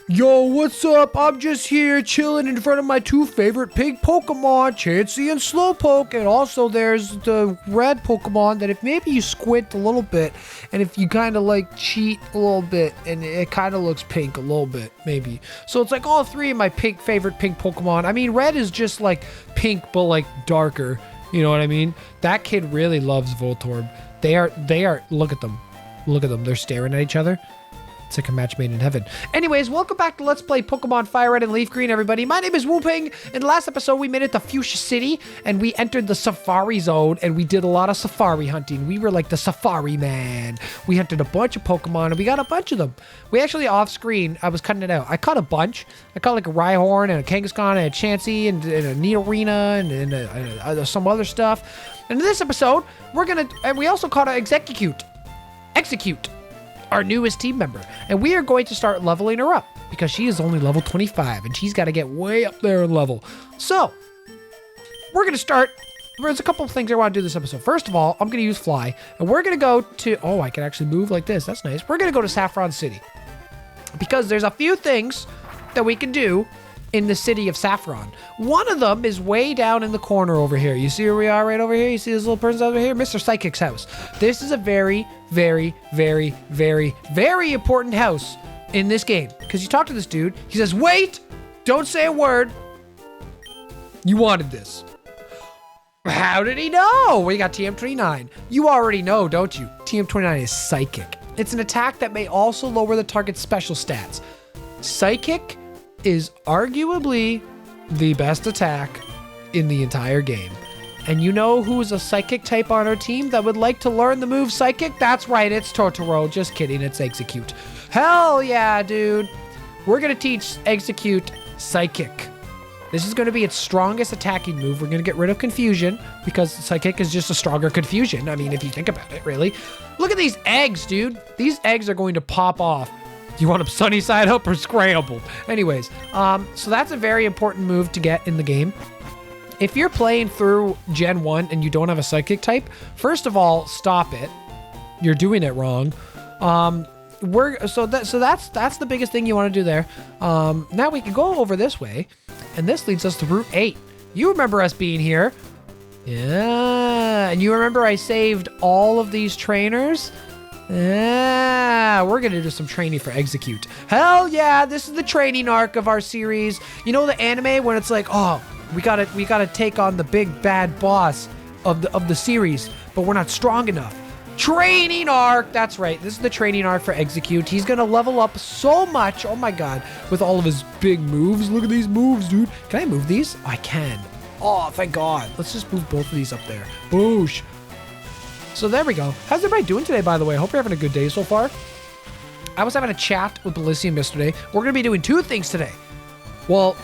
Yo, what's up? I'm just here chilling in front of my two favorite pink Pokemon, Cheezy and Slowpoke, and also there's the red Pokemon that if maybe you squint a little bit, and if you kind of like cheat a little bit, and it kind of looks pink a little bit, maybe. So it's like all three of my favorite pink Pokemon. I mean, red is just like pink, but like darker. You know what I mean? That kid really loves Voltorb. They are, look at them. Look at them. They're staring at each other. It's like a match made in heaven. Anyways, welcome back to Let's Play Pokemon Fire Red and Leaf Green, everybody. My name is Whooping. In the last episode, we made it to Fuchsia City, and we entered the Safari Zone, and we did a lot of safari hunting. We were like the Safari Man. We hunted a bunch of Pokemon, and we got a bunch of them. We actually, off-screen, I was cutting it out. I caught a bunch. I caught like a Rhyhorn, and a Kangaskhan, and a Chansey, and a Nidorina, and some other stuff. And in this episode, and we also caught an Execute, our newest team member, and we are going to start leveling her up because she is only level 25 and she's got to get way up there in level. So we're going to start. There's a couple of things I want to do this episode. First of all, I'm going to use Fly, and we're going to go to, oh, I can actually move like this. That's nice. We're going to go to Saffron City because there's a few things that we can do in the city of Saffron. One of them is way down in the corner over here. You see where we are right over here? You see this little person over here? Mr. Psychic's house. This is a very, very, very, very, very important house in this game. Because you talk to this dude, he says, wait, don't say a word. You wanted this. How did he know? We got TM29. You already know, don't you? TM29 is Psychic. It's an attack that may also lower the target's special stats. Psychic is arguably the best attack in the entire game. And you know who's a Psychic type on our team that would like to learn the move Psychic? That's right, it's Totoro. Just kidding, it's Execute. Hell yeah, dude. We're going to teach Execute Psychic. This is going to be its strongest attacking move. We're going to get rid of Confusion because Psychic is just a stronger Confusion. I mean, if you think about it, really. Look at these eggs, dude. These eggs are going to pop off. You want them sunny side up or scrambled? Anyways, so that's a very important move to get in the game. If you're playing through Gen 1 and you don't have a Psychic type, first of all, stop it. You're doing it wrong. That's the biggest thing you want to do there. Now we can go over this way, and this leads us to Route 8. You remember us being here. Yeah, and you remember I saved all of these trainers? Yeah, we're gonna do some training for Execute. Hell yeah, this is the training arc of our series. You know the anime when it's like, oh, we gotta take on the big bad boss of the series, but we're not strong enough. Training arc, that's right. This is the training arc for Execute. He's gonna level up so much, oh my god, with all of his big moves. Look at these moves, dude. Can I move these? Oh, I can. Oh, thank god. Let's just move both of these up there. Boosh. So there we go. How's everybody doing today, by the way? I hope you're having a good day so far. I was having a chat with Bellisium yesterday. We're going to be doing two things today. Well,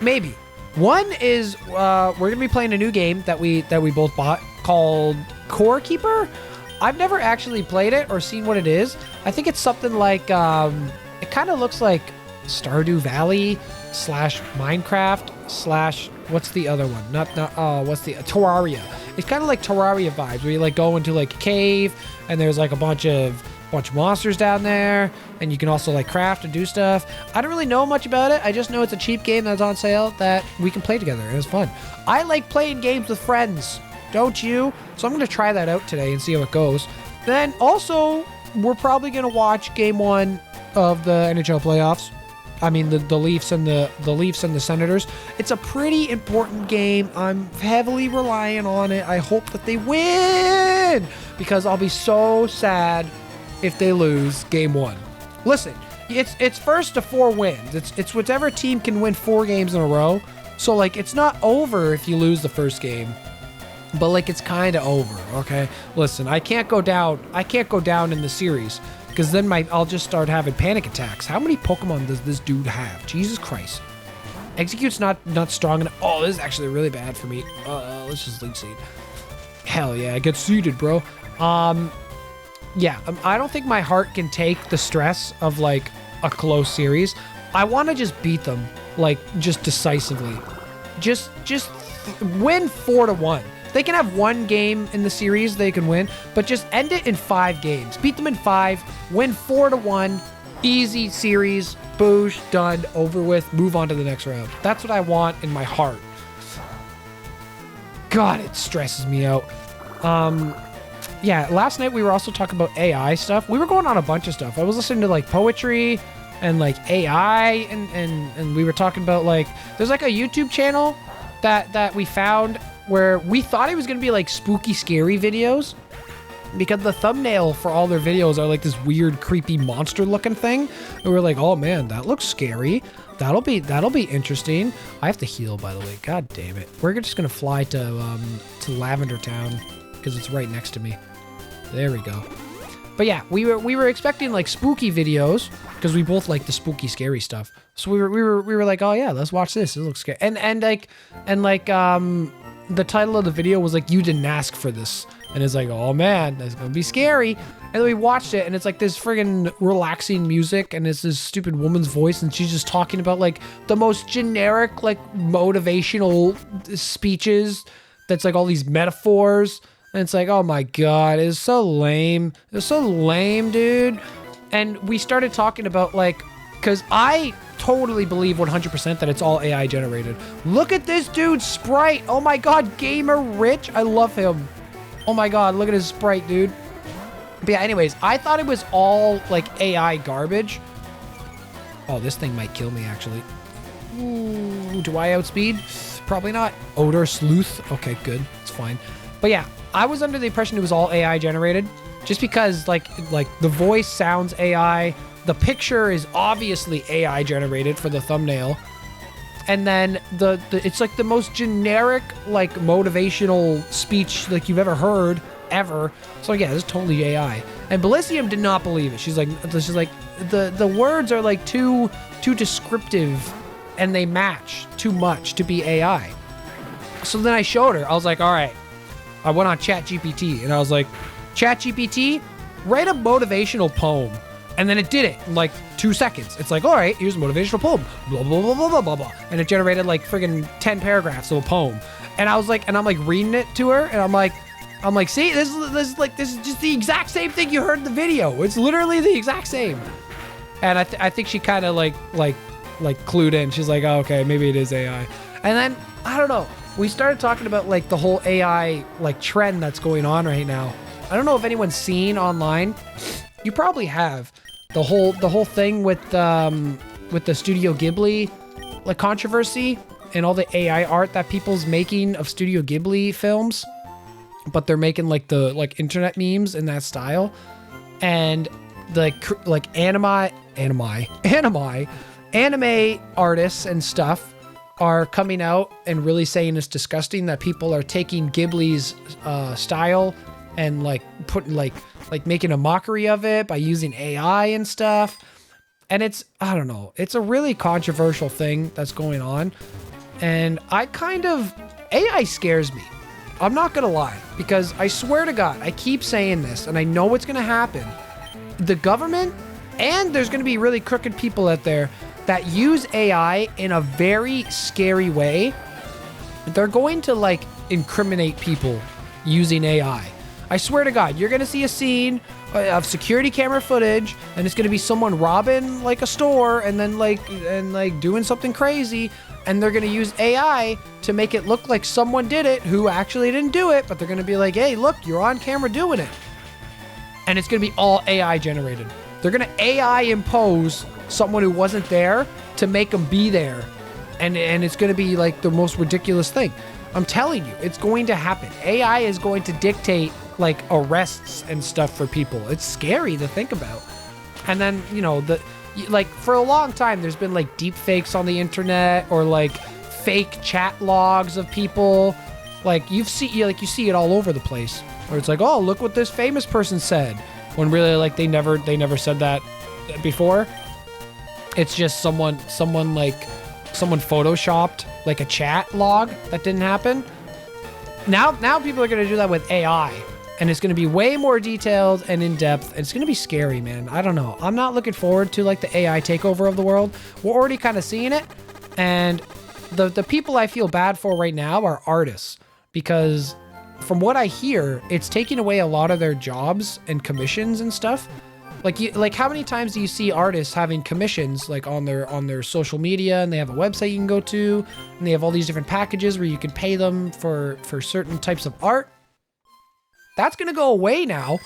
maybe. One is we're going to be playing a new game that we both bought called Core Keeper. I've never actually played it or seen what it is. I think it's something like, it kind of looks like Stardew Valley / Minecraft / what's the other one? What's the Terraria? It's kind of like Terraria vibes, where you like go into like a cave, and there's like a bunch of monsters down there, and you can also like craft and do stuff. I don't really know much about it. I just know it's a cheap game that's on sale that we can play together, and it's fun. I like playing games with friends, don't you? So I'm gonna try that out today and see how it goes. Then also, we're probably gonna watch Game 1 of the NHL playoffs. I mean the Leafs and the Senators. It's a pretty important game. I'm heavily relying on it. I hope that they win because I'll be so sad if they lose Game 1. Listen, it's first to 4 wins. It's whichever team can win 4 games in a row. So like it's not over if you lose the first game, but like it's kind of over. Okay, listen, I can't go down in the series. Because then I'll just start having panic attacks. How many Pokemon does this dude have? Jesus Christ. Execute's not strong enough. Oh, this is actually really bad for me. Let's just lead seed. Hell yeah, get seeded, bro. Yeah, I don't think my heart can take the stress of like a close series. I want to just beat them, like just decisively. Just win 4-1. They can have 1 game in the series they can win, but just end it in 5 games. Beat them in 5, win 4-1, Easy series, boosh, done, over with, move on to the next round. That's what I want in my heart. God, it stresses me out. Yeah, last night we were also talking about AI stuff. We were going on a bunch of stuff. I was listening to like poetry and like AI and we were talking about like, there's like a YouTube channel that we found where we thought it was going to be like spooky, scary videos because the thumbnail for all their videos are like this weird, creepy monster looking thing. And we're like, oh man, that looks scary. That'll be interesting. I have to heal, by the way. God damn it. We're just going to fly to Lavender Town because it's right next to me. There we go. But yeah, we were expecting like spooky videos because we both like the spooky, scary stuff. So we were like, oh yeah, let's watch this. It looks scary. And the title of the video was like, you didn't ask for this. And it's like, oh man, that's gonna be scary. And then we watched it and it's like this friggin' relaxing music and it's this stupid woman's voice and she's just talking about like the most generic like motivational speeches that's like all these metaphors. And it's like, oh my God, it's so lame. It's so lame, dude. And we started talking about like, because I totally believe 100% that it's all AI generated. Look at this dude's sprite. Oh my God, Gamer Rich. I love him. Oh my God, look at his sprite, dude. But yeah, anyways, I thought it was all like AI garbage. Oh, this thing might kill me actually. Ooh, do I outspeed? Probably not. Odor Sleuth. Okay, good. It's fine. But yeah, I was under the impression it was all AI generated just because like the voice sounds AI. The picture is obviously AI generated for the thumbnail. And then it's like the most generic like motivational speech like you've ever heard ever. So yeah, it's totally AI. And Bellisium did not believe it. She's like the words are like too descriptive and they match too much to be AI. So then I showed her. I was like, all right. I went on ChatGPT and I was like, ChatGPT, write a motivational poem. And then it did it in like 2 seconds. It's like, all right, here's a motivational poem. Blah, blah, blah, blah, blah, blah, blah. And it generated like friggin' 10 paragraphs of a poem. And I was like, and I'm like reading it to her and I'm like, see, this is just the exact same thing you heard in the video. It's literally the exact same. And I think she kind of like clued in. She's like, oh, okay, maybe it is AI. And then, I don't know. We started talking about like the whole AI like trend that's going on right now. I don't know if anyone's seen online. You probably have the whole thing with the Studio Ghibli like controversy and all the AI art that people's making of Studio Ghibli films, but they're making like the like internet memes in that style, and like anime artists and stuff are coming out and really saying it's disgusting that people are taking Ghibli's style and like putting like making a mockery of it by using AI and stuff. And it's, I don't know, it's a really controversial thing that's going on. And AI scares me. I'm not gonna lie, because I swear to God, I keep saying this and I know it's gonna happen. The government, and there's gonna be really crooked people out there that use AI in a very scary way. They're going to like incriminate people using AI. I swear to God, you're gonna see a scene of security camera footage and it's gonna be someone robbing like a store and then like doing something crazy, and they're gonna use AI to make it look like someone did it who actually didn't do it, but they're gonna be like, hey, look, you're on camera doing it. And it's gonna be all AI generated. They're gonna AI impose someone who wasn't there to make them be there. And it's gonna be like the most ridiculous thing. I'm telling you, it's going to happen. AI is going to dictate like arrests and stuff for people. It's scary to think about. And then, you know, like for a long time, there's been like deep fakes on the internet or like fake chat logs of people. Like you see it all over the place. Or it's like, oh, look what this famous person said, when really like they never said that before. It's just someone photoshopped like a chat log that didn't happen. Now people are gonna do that with AI, and it's gonna be way more detailed and in depth. And it's gonna be scary, man. I don't know. I'm not looking forward to like the AI takeover of the world. We're already kind of seeing it, and the people I feel bad for right now are artists, because from what I hear, it's taking away a lot of their jobs and commissions and stuff. Like how many times do you see artists having commissions like on their social media, and they have a website you can go to, and they have all these different packages where you can pay them for certain types of art? That's going to go away now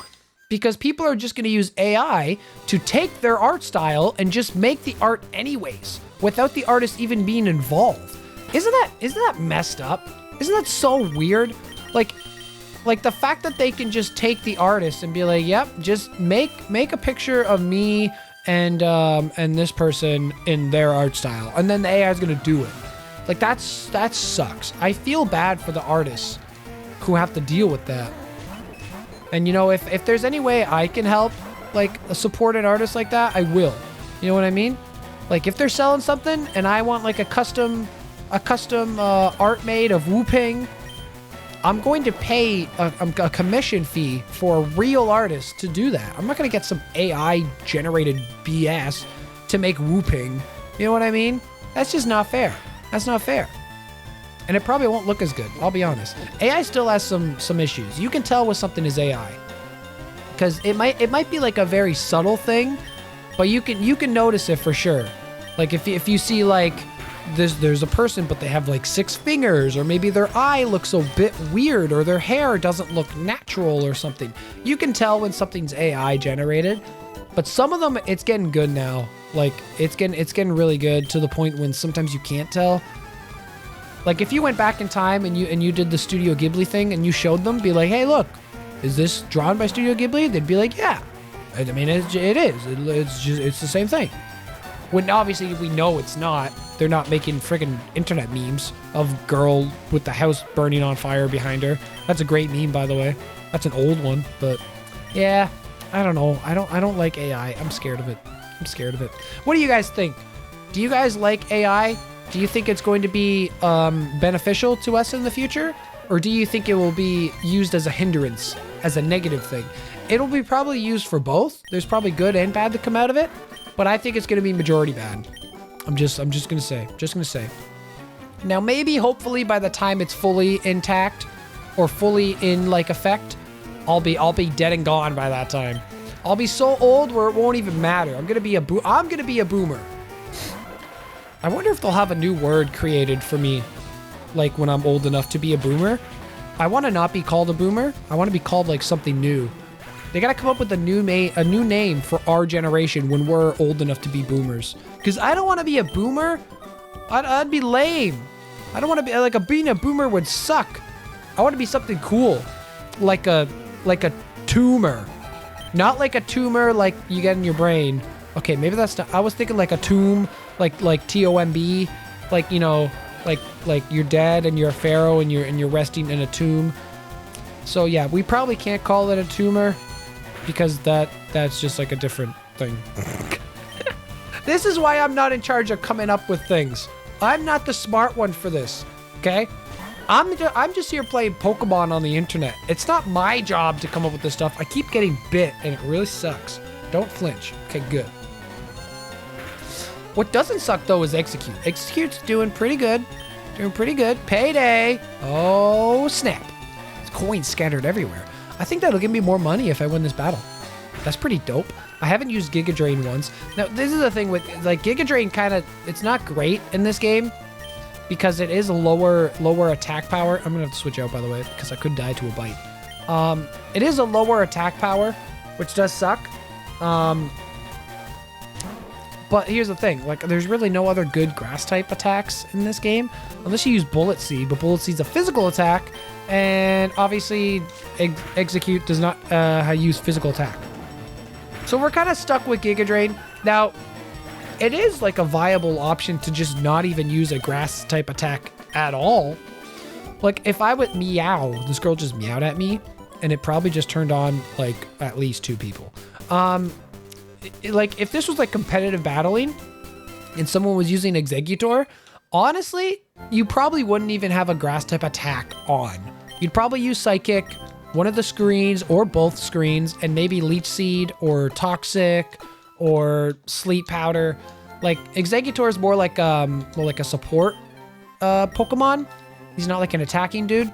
because people are just going to use AI to take their art style and just make the art anyways without the artist even being involved. Isn't that messed up? Isn't that so weird? Like the fact that they can just take the artist and be like, yep, just make a picture of me and this person in their art style, and then the AI is gonna do it. Like that sucks. I feel bad for the artists who have to deal with that. And you know, if there's any way I can help like support an artist like that, I will. You know what I mean? Like if they're selling something and I want like a custom art made of Wu-Ping, I'm going to pay a commission fee for a real artist to do that. I'm not going to get some AI generated BS to make Wu-Ping. You know what I mean? That's just not fair. That's not fair. And it probably won't look as good, I'll be honest. AI still has some issues. You can tell when something is AI. Because it might be like a very subtle thing, but you can notice it for sure. Like if you see like there's a person but they have like 6 fingers, or maybe their eye looks a bit weird, or their hair doesn't look natural or something. You can tell when something's AI generated. But some of them, it's getting good now. Like it's getting really good to the point when sometimes you can't tell. Like if you went back in time and you did the Studio Ghibli thing and you showed them, be like, hey, look, is this drawn by Studio Ghibli? They'd be like, yeah. I mean, it is. It's the same thing. When obviously we know it's not. They're not making friggin' internet memes of girl with the house burning on fire behind her. That's a great meme, by the way. That's an old one, but yeah, I don't know. I don't like AI. I'm scared of it. I'm scared of it. What do you guys think? Do you guys like AI? Do you think it's going to be beneficial to us in the future? Or do you think it will be used as a hindrance, as a negative thing? It'll be probably used for both. There's probably good and bad that come out of it, but I think it's going to be majority bad. I'm just gonna say. Now maybe hopefully by the time it's fully intact or fully in like effect, I'll be dead and gone by that time. I'll be so old where it won't even matter. I'm gonna be a boomer. I wonder if they'll have a new word created for me, like when I'm old enough to be a boomer. I want to not be called a boomer. I want to be called like something new. They gotta come up with a new name for our generation when we're old enough to be boomers. Because I don't want to be a boomer. I'd be lame. I don't want to be like being a boomer would suck. I want to be something cool, like a tumor, not like a tumor like you get in your brain. Okay, maybe that's not. I was thinking like a tomb, like T-O-M-B, like you know, like you're dead and you're a pharaoh and you're resting in a tomb. So yeah, we probably can't call it a tumor. Because that's just like a different thing. This is why I'm not in charge of coming up with things. I'm not the smart one for this, okay? I'm just here playing Pokemon on the internet. It's not my job to come up with this stuff. I keep getting bit, and it really sucks. Don't flinch. Okay, good. What doesn't suck, though, is Execute. Execute's doing pretty good. Payday. Oh, snap. There's coins scattered everywhere. I think that'll give me more money if I win this battle. That's pretty dope. I haven't used Giga Drain once. Now, this is the thing with, like, Giga Drain it's not great in this game because it is a lower attack power. I'm gonna have to switch out, by the way, because I could die to a bite. It is a lower attack power, which does suck. But here's the thing, like, there's really no other good grass-type attacks in this game, unless you use Bullet Seed, but Bullet Seed's a physical attack, and obviously Execute does not use physical attack. So we're kind of stuck with Giga Drain. Now, it is like a viable option to just not even use a grass-type attack at all. Like, if I would meow, this girl just meowed at me, and it probably just turned on, like, at least 2 people. Like, if this was like competitive battling and someone was using Exeggutor, honestly, you probably wouldn't even have a grass type attack on. You'd probably use Psychic, one of the screens or both screens, and maybe Leech Seed or Toxic or Sleep Powder. Like, Exeggutor is more like a support Pokemon. He's not like an attacking dude.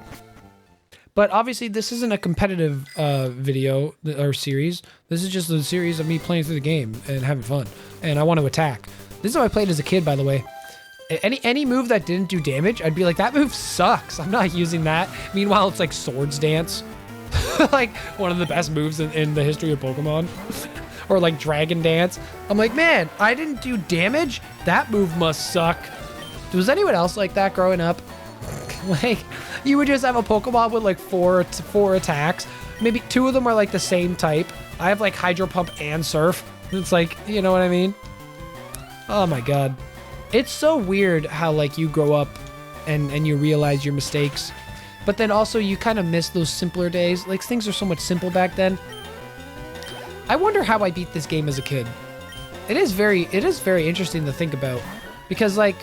But obviously, this isn't a competitive video or series. This is just a series of me playing through the game and having fun. And I want to attack. This is how I played as a kid, by the way. Any move that didn't do damage, I'd be like, that move sucks. I'm not using that. Meanwhile, it's like Swords Dance. Like one of the best moves in the history of Pokemon. Or like Dragon Dance. I'm like, man, I didn't do damage? That move must suck. Was anyone else like that growing up? Like, you would just have a Pokemon with like four attacks. Maybe 2 of them are like the same type. I have like Hydro Pump and Surf. It's like, you know what I mean? Oh my god. It's so weird how like you grow up and you realize your mistakes. But then also you kind of miss those simpler days. Like things are so much simple back then. I wonder how I beat this game as a kid. It is very interesting to think about. Because like,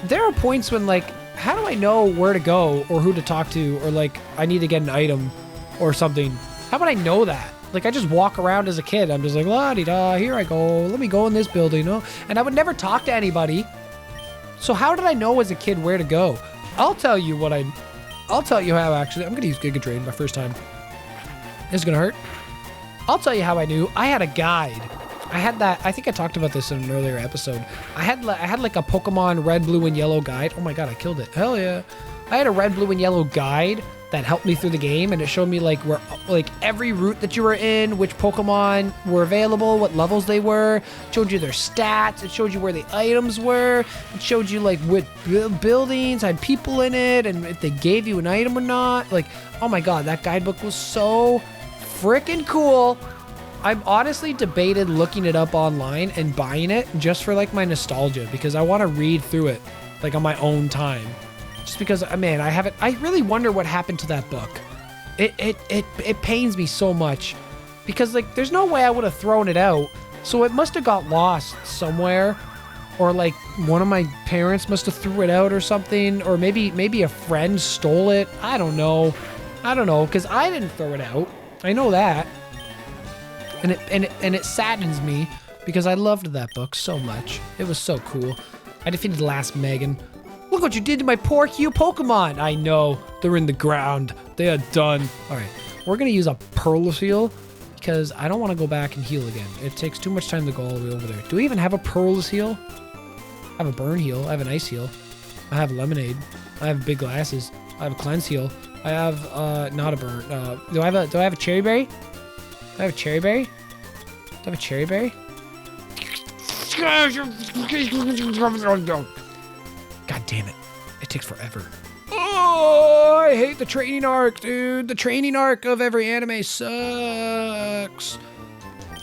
there are points when like, how do I know where to go or who to talk to or like I need to get an item or something? How would I know that? Like I just walk around as a kid. I'm just like, la-di-da, here I go. Let me go in this building. Oh. And I would never talk to anybody. So how did I know as a kid where to go? I'll tell you how actually. I'm going to use Giga Drain my first time. This is going to hurt. I'll tell you how I knew. I had a guide. I had that. I think I talked about this in an earlier episode. I had like a Pokemon Red, Blue, and Yellow guide. Oh my god, I killed it. Hell yeah. I had a Red, Blue, and Yellow guide that helped me through the game, and it showed me like where like every route that you were in, which Pokemon were available, what levels they were. It showed you their stats. It showed you where the items were. It showed you like what buildings had people in it, and if they gave you an item or not. Like, oh my god, that guidebook was so freaking cool. I'm honestly debated looking it up online and buying it just for like my nostalgia because I want to read through it like on my own time. Just because, man, I really wonder what happened to that book. It pains me so much because like there's no way I would have thrown it out. So it must have got lost somewhere or like one of my parents must have threw it out or something, or maybe a friend stole it. I don't know because I didn't throw it out. I know that. And it saddens me because I loved that book so much. It was so cool. I defeated the last Megan. Look what you did to my poor cute Pokemon. I know. They're in the ground. They are done. All right. We're going to use a Pearl Heal because I don't want to go back and heal again. It takes too much time to go all the way over there. Do we even have a Pearl Heal? I have a Burn Heal. I have an Ice Heal. I have Lemonade. I have Big Glasses. I have a Cleanse Heal. I have not a Burn. Do I have a Cherry Berry? Do I have a Cherry Berry? Do I have a Cherry Berry? God damn it. It takes forever. Oh, I hate the training arc, dude. The training arc of every anime sucks.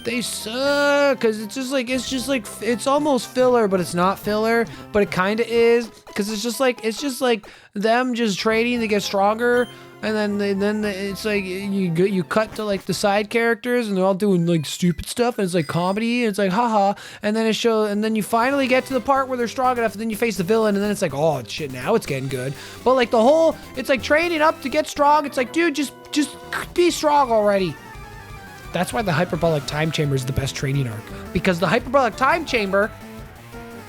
They suck because it's just like it's almost filler, but it's not filler, but it kind of is because it's just like them just training to get stronger, and then it's like you cut to like the side characters and they're all doing like stupid stuff and it's like comedy and it's like haha, and then you finally get to the part where they're strong enough and then you face the villain and then it's like, oh shit, now it's getting good. But like it's like training up to get strong. It's like, dude, just be strong already. That's why the Hyperbolic Time Chamber is the best training arc. Because the Hyperbolic Time Chamber,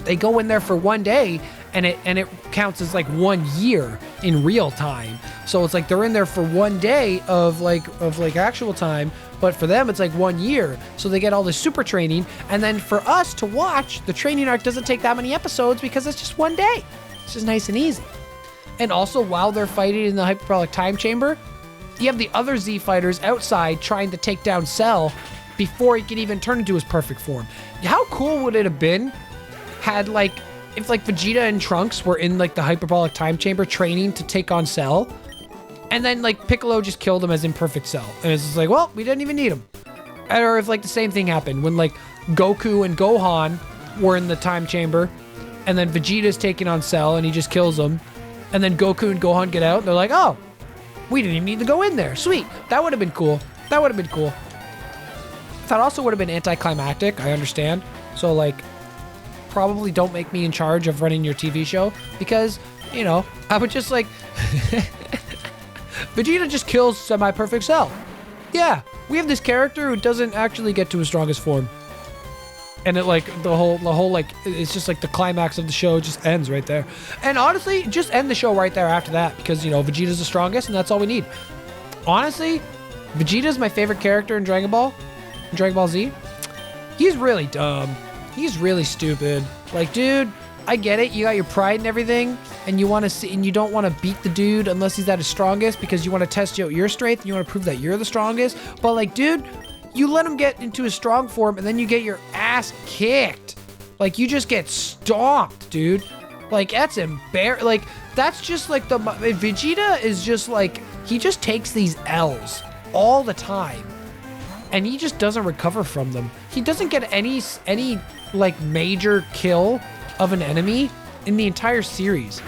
they go in there for 1 day, and it counts as like 1 year in real time. So it's like they're in there for 1 day of like actual time, but for them it's like 1 year. So they get all this super training, and then for us to watch, the training arc doesn't take that many episodes because it's just 1 day. It's just nice and easy. And also, while they're fighting in the Hyperbolic Time Chamber, you have the other Z fighters outside trying to take down Cell before he can even turn into his perfect form. How cool would it have been had if Vegeta and Trunks were in like the Hyperbolic Time Chamber training to take on Cell, and then like Piccolo just killed him as Imperfect Cell, and it's just like, well, we didn't even need him. Or if like the same thing happened when like Goku and Gohan were in the time chamber, and then Vegeta's taking on Cell and he just kills him, and then Goku and Gohan get out and they're like, oh, we didn't even need to go in there. Sweet. That would have been cool. That would have been cool. That also would have been anticlimactic, I understand. So, like, probably don't make me in charge of running your TV show because, you know, I would just, like... Vegeta just kills Semi-Perfect Cell. Yeah, we have this character who doesn't actually get to his strongest form. And it, like, the whole, like, it's just, like, the climax of the show just ends right there. And honestly, just end the show right there after that because, you know, Vegeta's the strongest and that's all we need. Honestly, Vegeta's my favorite character in Dragon Ball Z. He's really dumb. He's really stupid. Like, dude, I get it. You got your pride and everything, and you want to see, and you don't want to beat the dude unless he's at his strongest because you want to test out your strength and you want to prove that you're the strongest. But like, dude, you let him get into his strong form and then you get your ass kicked. Like, you just get stomped, dude. Like, that's embarrassing. Like, that's just like Vegeta is just like, he just takes these L's all the time and he just doesn't recover from them. He doesn't get any like major kill of an enemy in the entire series.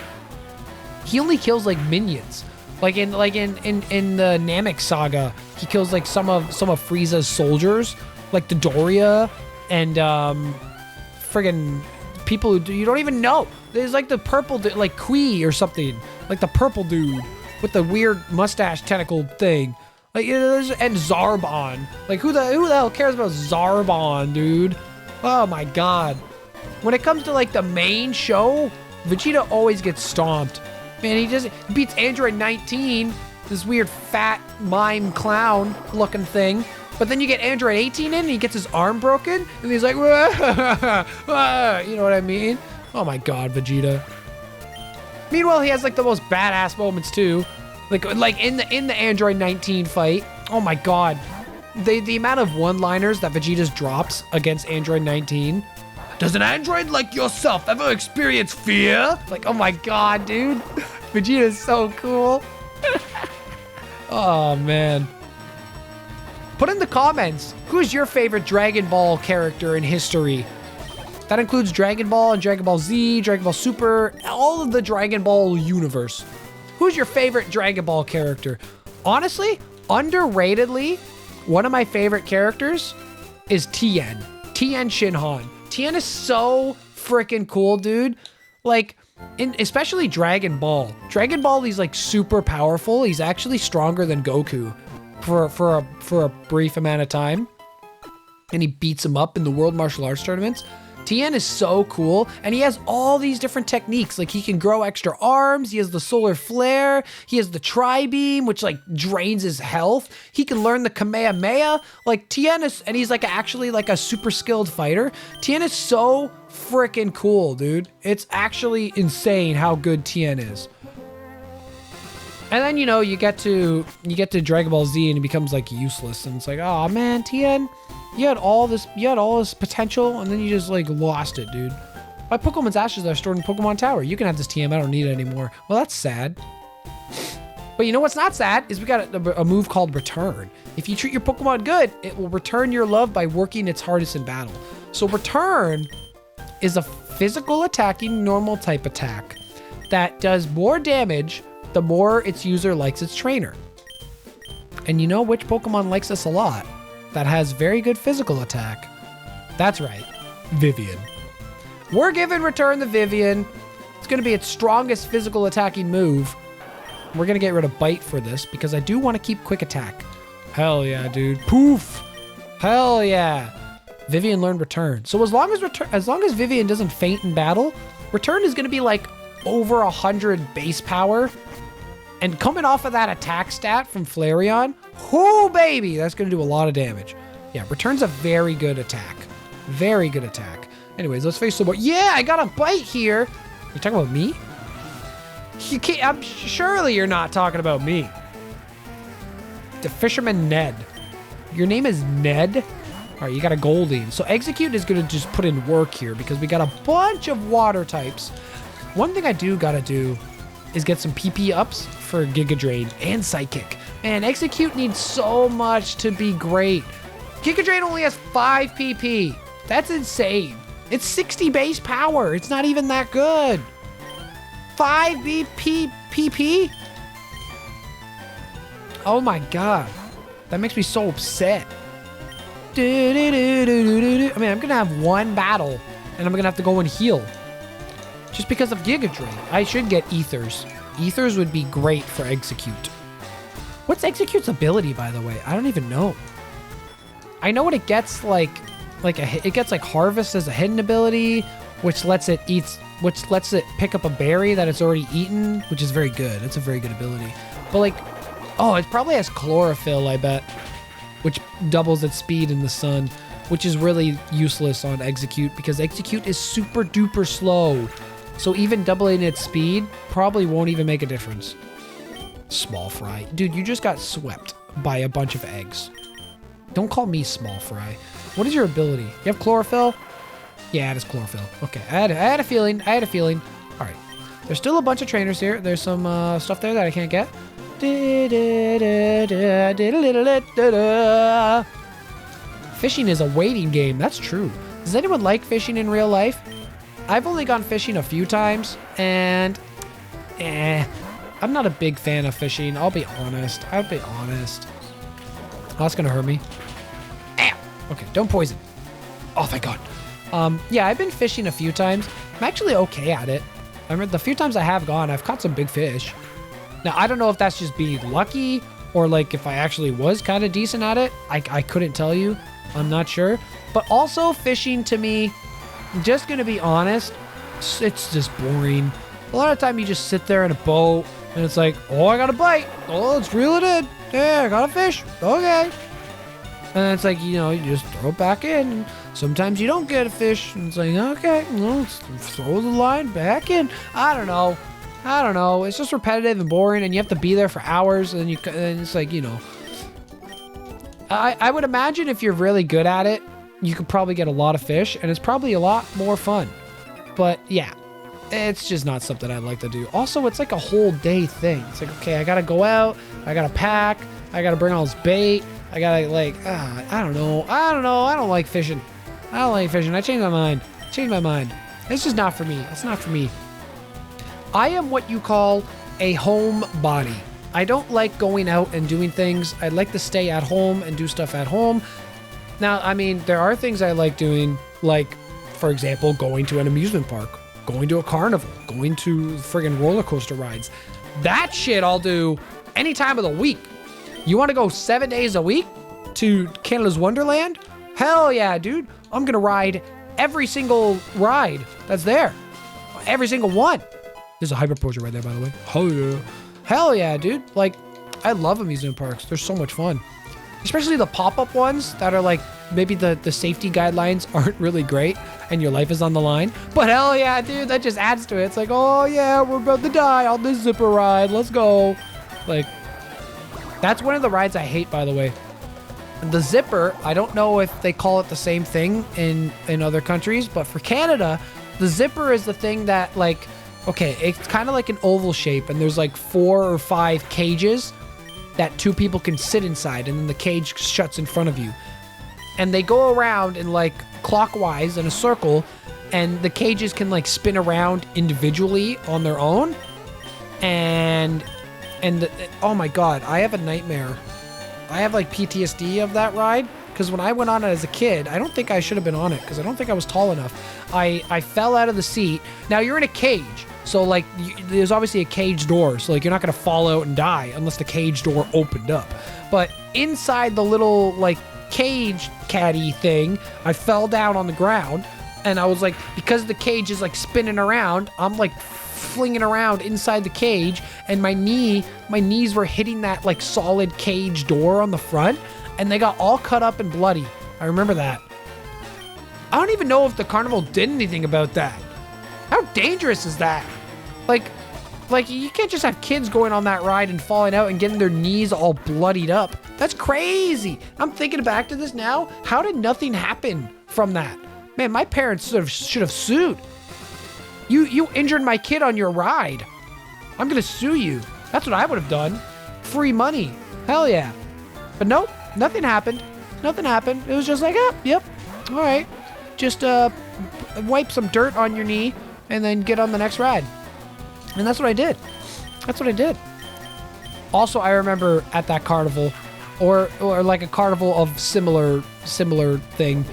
He only kills like minions. Like in the Namek saga, he kills like some of Frieza's soldiers, like the Doria and friggin' people who you don't even know. There's like the purple like Kui or something, like the purple dude with the weird mustache tentacle thing. Like, and Zarbon. Like, who the hell cares about Zarbon, dude? Oh my god. When it comes to like the main show, Vegeta always gets stomped. Man, he beats Android 19, this weird fat mime clown looking thing. But then you get Android 18 in and he gets his arm broken and he's like, you know what I mean? Oh my god, Vegeta. Meanwhile, he has like the most badass moments too. Like in the Android 19 fight. Oh my god. The amount of one-liners that Vegeta's drops against Android 19. Does an android like yourself ever experience fear? Like, oh my god, dude. Vegeta is so cool. Oh man. Put in the comments, who's your favorite Dragon Ball character in history? That includes Dragon Ball and Dragon Ball Z, Dragon Ball Super, all of the Dragon Ball universe. Who's your favorite Dragon Ball character? Honestly, underratedly, one of my favorite characters is Tien. Tien Shinhan. Tien is so freaking cool, dude. Like, especially Dragon Ball. Dragon Ball, he's like super powerful. He's actually stronger than Goku for a brief amount of time. And he beats him up in the World Martial Arts tournaments. Tien is so cool, and he has all these different techniques. Like, he can grow extra arms, he has the solar flare, he has the tri-beam, which like drains his health. He can learn the Kamehameha. Like, Tien is, and he's like actually like a super skilled fighter. Tien is so freaking cool, dude. It's actually insane how good Tien is. And then, you know, you get to Dragon Ball Z and he becomes like useless, and it's like, oh man, Tien, you had all this potential, and then you just like lost it, dude. My Pokemon's ashes are stored in Pokemon Tower. You can have this TM. I don't need it anymore. Well, that's sad. But you know what's not sad is we got a move called Return. If you treat your Pokemon good, it will return your love by working its hardest in battle. So Return is a physical attacking normal type attack that does more damage the more its user likes its trainer. And you know which Pokemon likes this a lot? That has very good physical attack. That's right, Vivian. We're giving Return the Vivian. It's gonna be its strongest physical attacking move. We're gonna get rid of Bite for this because I do want to keep Quick Attack. Hell yeah, dude. Poof. Hell yeah. Vivian learned Return. So as long as Vivian doesn't faint in battle, Return is gonna be like over 100 base power. And coming off of that attack stat from Flareon, whoo baby, that's gonna do a lot of damage. Yeah, Return's a very good attack. Very good attack. Anyways, let's face the board. Yeah, I got a Bite here. You talking about me? You can't, surely you're not talking about me. The Fisherman Ned. Your name is Ned? All right, you got a Goldie. So Execute is gonna just put in work here because we got a bunch of water types. One thing I do gotta do is get some PP ups for Giga Drain and Psychic. Man, Execute needs so much to be great. Giga Drain only has 5 PP. That's insane. It's 60 base power. It's not even that good. 5 PP? Oh my god. That makes me so upset. I mean, I'm gonna have one battle and I'm gonna have to go and heal. Just because of Giga Drain. I should get Ethers. Ethers would be great for Execute. What's Execute's ability, by the way? I don't even know. I know what it gets it gets like Harvest as a hidden ability, which lets it pick up a berry that it's already eaten, which is very good. That's a very good ability. But like, Oh, it probably has chlorophyll, I bet, which doubles its speed in the sun, which is really useless on Execute because Execute is super duper slow. So even doubling its speed probably won't even make a difference. Small fry. Dude, you just got swept by a bunch of eggs. Don't call me small fry. What is your ability? You have chlorophyll? Yeah, it is chlorophyll. Okay, I had a feeling. All right. There's still a bunch of trainers here. There's some stuff there that I can't get. Fishing is a waiting game. That's true. Does anyone like fishing in real life? I've only gone fishing a few times, and I'm not a big fan of fishing. I'll be honest. Oh, that's gonna hurt me. Ow! Okay, don't poison. Oh, thank God. Yeah, I've been fishing a few times. I'm actually okay at it. I remember the few times I have gone, I've caught some big fish. Now, I don't know if that's just being lucky or like if I actually was kind of decent at it. I couldn't tell you. I'm not sure. But also fishing to me, I'm just going to be honest, it's just boring. A lot of time you just sit there in a boat and it's like, oh, I got a bite. Oh, let's reel it in. Yeah, I got a fish. Okay. And it's like, you know, you just throw it back in. Sometimes you don't get a fish. And it's like, okay, well, let's throw the line back in. I don't know. It's just repetitive and boring, and you have to be there for hours. And it's like, you know. I would imagine if you're really good at it, you could probably get a lot of fish, and it's probably a lot more fun. But yeah, it's just not something I'd like to do. Also, it's like a whole day thing. It's like, okay, I gotta go out, I gotta pack, I gotta bring all this bait, I gotta like, I don't know. I don't like fishing. I changed my mind. It's just not for me. It's not for me. I am what you call a homebody. I don't like going out and doing things. I like to stay at home and do stuff at home. Now, I mean, there are things I like doing, like, for example, going to an amusement park, going to a carnival, going to friggin' roller coaster rides. That shit I'll do any time of the week. You want to go 7 days a week to Canada's Wonderland? Hell yeah, dude. I'm going to ride every single ride that's there. Every single one. There's a hyper poster right there, by the way. Hell yeah, dude. Like, I love amusement parks. They're so much fun. Especially the pop-up ones that are like, maybe the safety guidelines aren't really great and your life is on the line. But hell yeah, dude, that just adds to it. It's like, oh yeah, we're about to die on this zipper ride. Let's go. Like, that's one of the rides I hate, by the way. The zipper, I don't know if they call it the same thing in other countries, but for Canada, the zipper is the thing that, like, okay, it's kind of like an oval shape, and there's like 4 or 5 cages that 2 people can sit inside, and then the cage shuts in front of you. And they go around in like clockwise in a circle, and the cages can like spin around individually on their own. Oh my God, I have a nightmare. I have like PTSD of that ride because when I went on it as a kid, I don't think I should have been on it because I don't think I was tall enough. I fell out of the seat. Now you're in a cage, so like there's obviously a cage door, so like you're not gonna fall out and die unless the cage door opened up. But inside the little like cage caddy thing, I fell down on the ground, and I was like, because the cage is like spinning around, I'm like flinging around inside the cage, and my knees were hitting that like solid cage door on the front, and they got all cut up and bloody. I remember that. I don't even know if the carnival did anything about that. How dangerous is that? Like you can't just have kids going on that ride and falling out and getting their knees all bloodied up. That's crazy. I'm thinking back to this now. How did nothing happen from that? Man, my parents should have sued. You injured my kid on your ride. I'm gonna sue you. That's what I would have done. Free money. Hell yeah. But nope, nothing happened. It was just like, yep, all right. Just wipe some dirt on your knee and then get on the next ride. And that's what I did. Also, I remember at that carnival, or like a carnival of similar thing.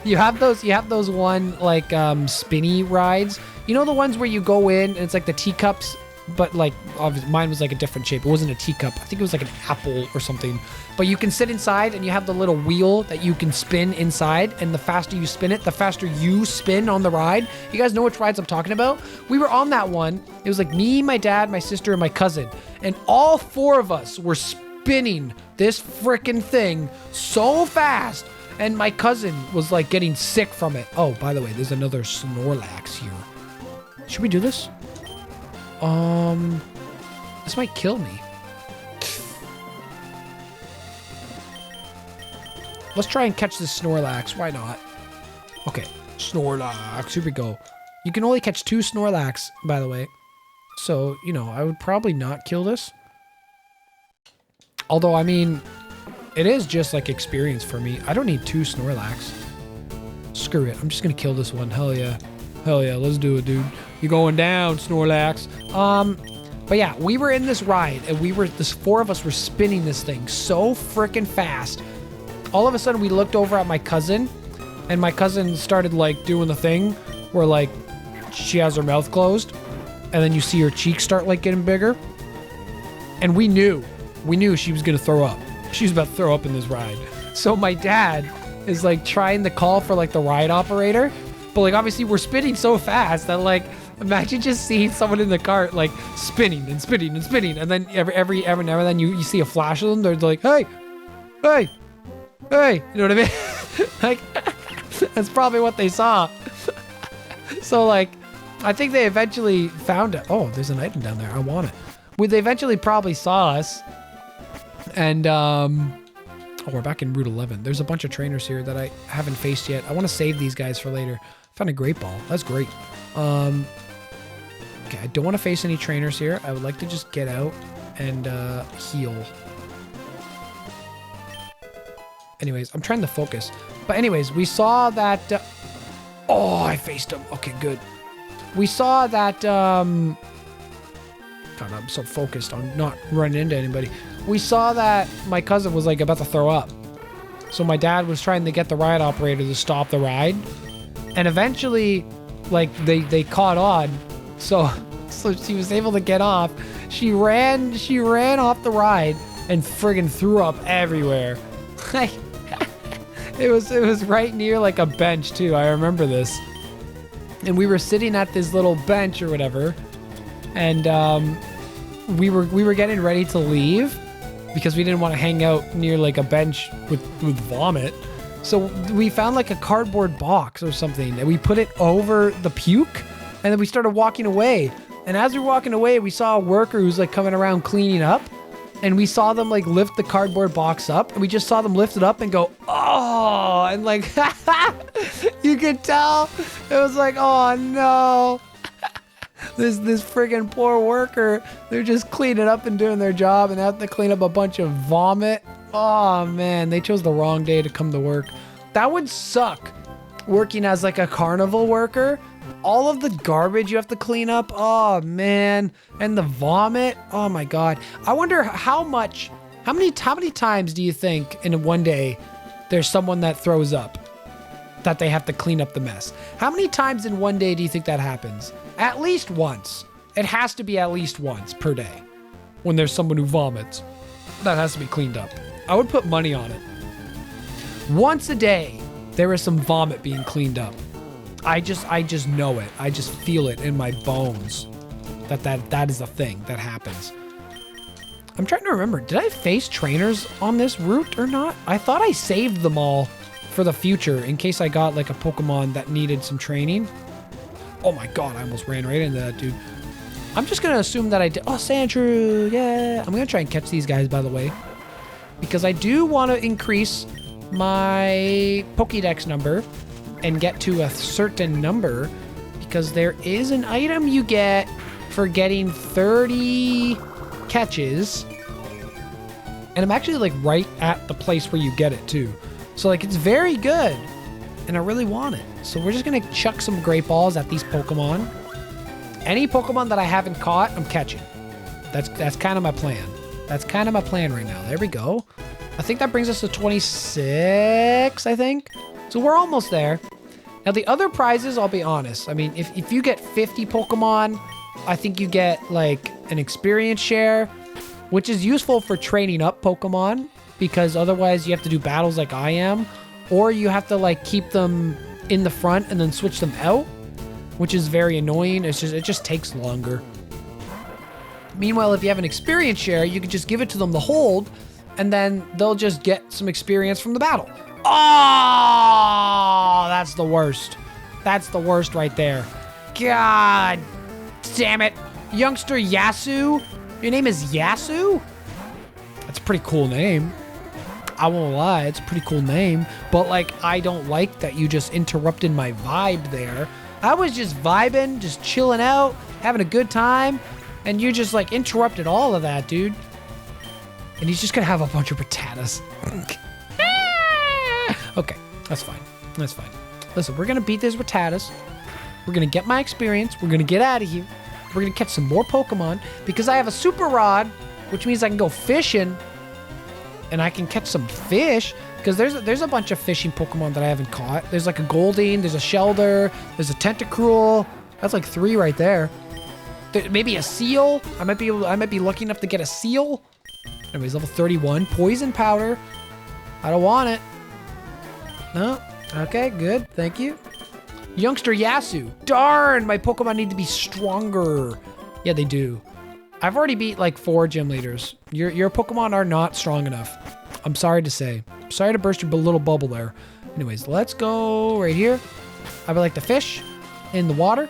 You have those one like spinny rides. You know the ones where you go in and it's like the teacups but like obviously mine was like a different shape. It wasn't a teacup. I think it was like an apple or something. But you can sit inside and you have the little wheel that you can spin inside, and the faster you spin it, the faster you spin on the ride. You guys know which rides I'm talking about? We were on that one. It was like me, my dad, my sister, and my cousin, and all 4 of us were spinning this freaking thing so fast, and my cousin was like getting sick from it. Oh, by the way, there's another Snorlax here. Should we do this? This might kill me. Let's try and catch this Snorlax. Why not? Okay, Snorlax. Here we go. You can only catch 2 Snorlax, by the way. So, you know, I would probably not kill this. Although, I mean, it is just like experience for me. I don't need 2 Snorlax. Screw it. I'm just gonna kill this one. Hell yeah. Hell yeah. Let's do it, dude. You're going down, Snorlax. But yeah, we were in this ride, and this 4 of us were spinning this thing so freaking fast. All of a sudden, we looked over at my cousin, and my cousin started like doing the thing where like she has her mouth closed, and then you see her cheeks start like getting bigger. And we knew she was gonna throw up. She was about to throw up in this ride. So my dad is like trying to call for like the ride operator, but like obviously we're spinning so fast that like imagine just seeing someone in the cart like spinning and spinning and spinning, and then every now and then you see a flash of them. They're like, hey, you know what I mean? Like that's probably what they saw. So like I think they eventually found it. Oh, there's an item down there. I want it. They eventually probably saw us. And, oh, we're back in Route 11. There's a bunch of trainers here that I haven't faced yet. I want to save these guys for later. Found a great ball. That's great. Okay, I don't want to face any trainers here. I would like to just get out and heal. Anyways, I'm trying to focus. But anyways, we saw that... oh, I faced him. Okay, good. We saw that... God, I'm so focused on not running into anybody. We saw that my cousin was like about to throw up. So my dad was trying to get the ride operator to stop the ride. And eventually, like they caught on. So she was able to get off. She ran off the ride and friggin' threw up everywhere. Like it was right near like a bench too. I remember this. And we were sitting at this little bench or whatever. And we were getting ready to leave because we didn't want to hang out near like a bench with vomit. So we found like a cardboard box or something, and we put it over the puke, and then we started walking away. And as we were walking away, we saw a worker who's like coming around cleaning up, and we saw them like lift the cardboard box up, and we just saw them lift it up and go, oh, and like you could tell it was like, oh no. This friggin' poor worker, they're just cleaning up and doing their job, and they have to clean up a bunch of vomit. Oh man, they chose the wrong day to come to work. That would suck, working as like a carnival worker. All of the garbage you have to clean up. Oh man, and the vomit. Oh my god. I wonder how many times do you think in one day there's someone that throws up, that they have to clean up the mess? How many times in one day do you think that happens? At least once. It has to be at least once per day. When there's someone who vomits, that has to be cleaned up. I would put money on it. Once a day, there is some vomit being cleaned up. I just know it. I just feel it in my bones that is a thing that happens. I'm trying to remember. Did I face trainers on this route or not? I thought I saved them all for the future in case I got like a Pokemon that needed some training. Oh my god, I almost ran right into that dude. I'm just going to assume that I did. Oh, Sandshrew, yeah. I'm going to try and catch these guys, by the way. Because I do want to increase my Pokédex number and get to a certain number. Because there is an item you get for getting 30 catches. And I'm actually like right at the place where you get it too. So like it's very good. And I really want it. So we're just going to chuck some great balls at these Pokemon. Any Pokemon that I haven't caught, I'm catching. That's kind of my plan. That's kind of my plan right now. There we go. I think that brings us to 26, I think. So we're almost there. Now, the other prizes, I'll be honest. I mean, if you get 50 Pokemon, I think you get, like, an experience share, which is useful for training up Pokemon, because otherwise you have to do battles like I am, or you have to, like, keep them in the front and then switch them out, which is very annoying. It just takes longer. Meanwhile, if you have an experience share, you can just give it to them to hold, and then they'll just get some experience from the battle. Oh, that's the worst. That's the worst right there. God damn it. Youngster Yasu? Your name is Yasu? That's a pretty cool name. I won't lie, it's a pretty cool name. But, like, I don't like that you just interrupted my vibe there. I was just vibing, just chilling out, having a good time, and you just, like, interrupted all of that, dude. And he's just gonna have a bunch of Rattatas. Okay, that's fine. That's fine. Listen, we're gonna beat these Rattatas. We're gonna get my experience. We're gonna get out of here. We're gonna catch some more Pokemon because I have a Super Rod, which means I can go fishing and I can catch some fish because there's a bunch of fishing Pokemon that I haven't caught. There's like a Goldeen, there's a Shelder, there's a Tentacruel. That's like 3 right there. Maybe a Seal. I might be lucky enough to get a Seal. Anyways, level 31. Poison Powder. I don't want it. No. Okay, good. Thank you. Youngster Yasu. Darn, my Pokemon need to be stronger. Yeah, they do. I've already beat like 4 gym leaders. Your Pokemon are not strong enough. I'm sorry to say. I'm sorry to burst your little bubble there. Anyways, let's go right here. I would like to fish in the water.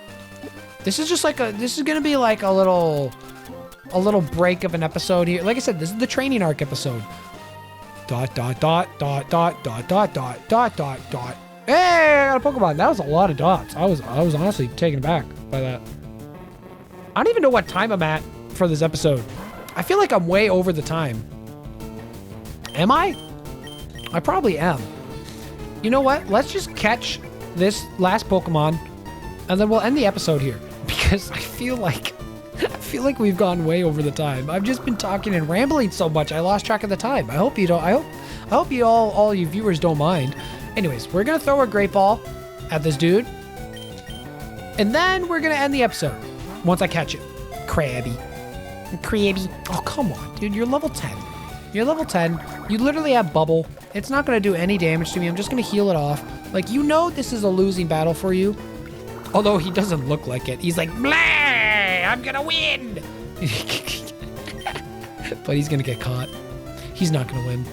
This is just like this is gonna be like a little break of an episode here. Like I said, this is the training arc episode. Dot, dot, dot, dot, dot, dot, dot, dot, dot, dot, dot. Hey, I got a Pokemon. That was a lot of dots. I was honestly taken aback by that. I don't even know what time I'm at for this episode. I feel like I'm way over the time. Am I? I probably am. You know what? Let's just catch this last Pokemon, and then we'll end the episode here because I feel like we've gone way over the time. I've just been talking and rambling so much I lost track of the time. I hope you don't. I hope you all you viewers don't mind. Anyways, we're gonna throw a Great Ball at this dude, and then we're gonna end the episode once I catch it. Krabby. Oh, come on, dude. You're level 10. You're level 10. You literally have Bubble. It's not gonna do any damage to me. I'm just gonna heal it off. Like, you know this is a losing battle for you. Although he doesn't look like it. He's like, blah, I'm gonna win. But he's gonna get caught. He's not gonna win.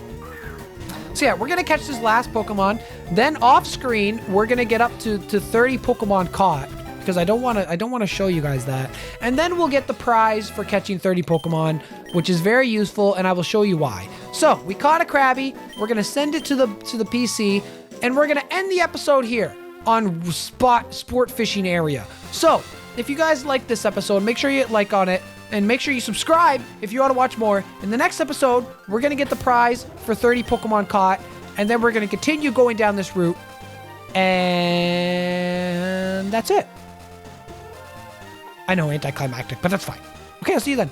So yeah, we're gonna catch this last Pokemon. Then off screen, we're gonna get up to 30 Pokemon caught because I don't wanna show you guys that. And then we'll get the prize for catching 30 Pokemon, which is very useful, and I will show you why. So we caught a Krabby. We're gonna send it to the PC, and we're gonna end the episode here on sport fishing area. So if you guys like this episode, make sure you hit like on it. And make sure you subscribe if you want to watch more. In the next episode, we're going to get the prize for 30 Pokemon caught. And then we're going to continue going down this route. And that's it. I know, anticlimactic, but that's fine. Okay, I'll see you then.